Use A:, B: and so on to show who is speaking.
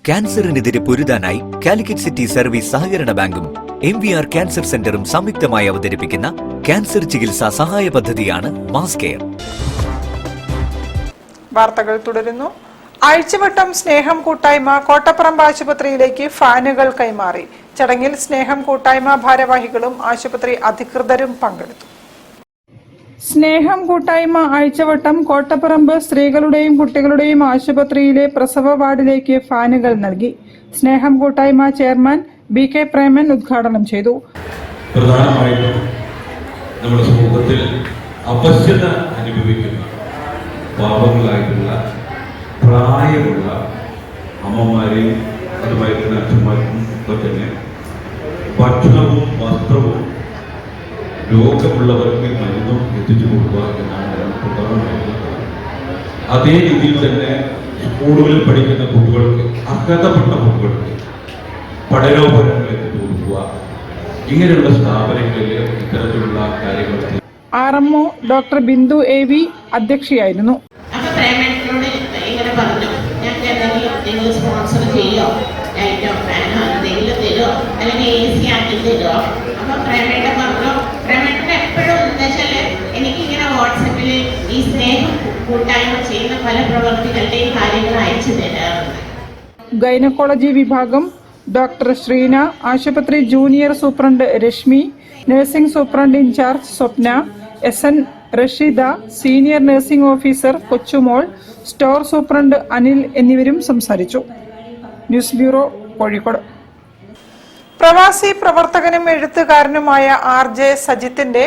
A: ക്യാൻസറിനെതിരെ പൊരുതാനായി Calicut city service സഹകരണ ബാങ്കും MVR cancer സെന്ററും സംയുക്തമായി അവതരിപ്പിക്കുന്ന ക്യാൻസർ ചികിത്സാ സഹായ പദ്ധതിയാണ് മാസ് കെയർ.
B: വാർത്തകൾ തുടരുന്നു. ആഴ്ചവട്ടം സ്നേഹം കൂട്ടായ്മ കോട്ടപ്പറമ്പ് ആശുപത്രിയിലേക്ക് ഫാനുകൾ കൈമാറി. ചടങ്ങിൽ സ്നേഹം കൂട്ടായ്മ ഭാരവാഹികളും ആശുപത്രി അധികൃതരും പങ്കെടുത്തു. സ്നേഹം കൂട്ടായ്മ ആഴ്ചവട്ടം കോട്ടപ്പറമ്പ് സ്ത്രീകളുടെയും കുട്ടികളുടെയും ആശുപത്രിയിലെ പ്രസവ വാർഡിലേക്ക് ഫാനുകൾ നൽകി. സ്നേഹം കൂട്ടായ്മ ചെയർമാൻ BK പ്രേമൻ ഉദ്ഘാടനം ചെയ്തു.
C: പ്രധാനമായിട്ടും നമ്മുടെ സമൂഹത്തിൽ അപശ്യത അനുഭവിക്കുന്ന പാവങ്ങളായിട്ടുള്ള പ്രായമുള്ള അമ്മമാരെയും അതുമായി തന്നെ അച്ഛന്മാർക്കും ഒക്കെ തന്നെ ഭക്ഷണവും വസ്ത്രവും രോഗമുള്ളവർക്ക് മരുന്നും എത്തിച്ചു കൊടുക്കുക എന്നാണ് പ്രധാനമായിട്ടുള്ളത്. അതേ രീതിയിൽ തന്നെ സ്കൂളുകളിൽ പഠിക്കുന്ന കുട്ടികൾക്ക് അർഹതപ്പെട്ട കുട്ടികൾക്ക് പഠനോപകരണങ്ങൾ എത്തിച്ചു കൊടുക്കുക, ഇങ്ങനെയുള്ള സ്ഥാപനങ്ങളിൽ ഇത്തരത്തിലുള്ള കാര്യങ്ങൾ.
B: RMO ഡോക്ടർ ബിന്ദു AV അധ്യക്ഷയായിരുന്നു.
D: സ്പോൺസർ ചെയ്യോ, ലൈറ്റോ ഫാനോ എന്തെങ്കിലും തരുമോ, അല്ലെങ്കിൽ AC ആക്കി തരുമോ? അപ്പൊ പ്രേമേട്ട പറഞ്ഞു. പ്രേമേട്ടൻ എപ്പോഴും എന്താ വെച്ചാല് എനിക്കിങ്ങനെ വാട്സപ്പിൽ ഈ സ്നേഹം കൂട്ടായ്മ ചെയ്യുന്ന പല പ്രവർത്തികളുടെയും കാര്യങ്ങൾ അയച്ചു തരാറുണ്ട്.
B: ഗൈനക്കോളജി വിഭാഗം ഡോക്ടർ ശ്രീന, ആശുപത്രി junior superintendent Reshmi, nursing superintendent incharge Swapna, SN Rasheeda, senior nursing officer Kochumol, store superintendent Anil എന്നിവരും സംസാരിച്ചു. News bureau, Kozhikode. പ്രവാസി പ്രവർത്തകനും എഴുത്തുകാരനുമായ RJ സജിത്തിന്റെ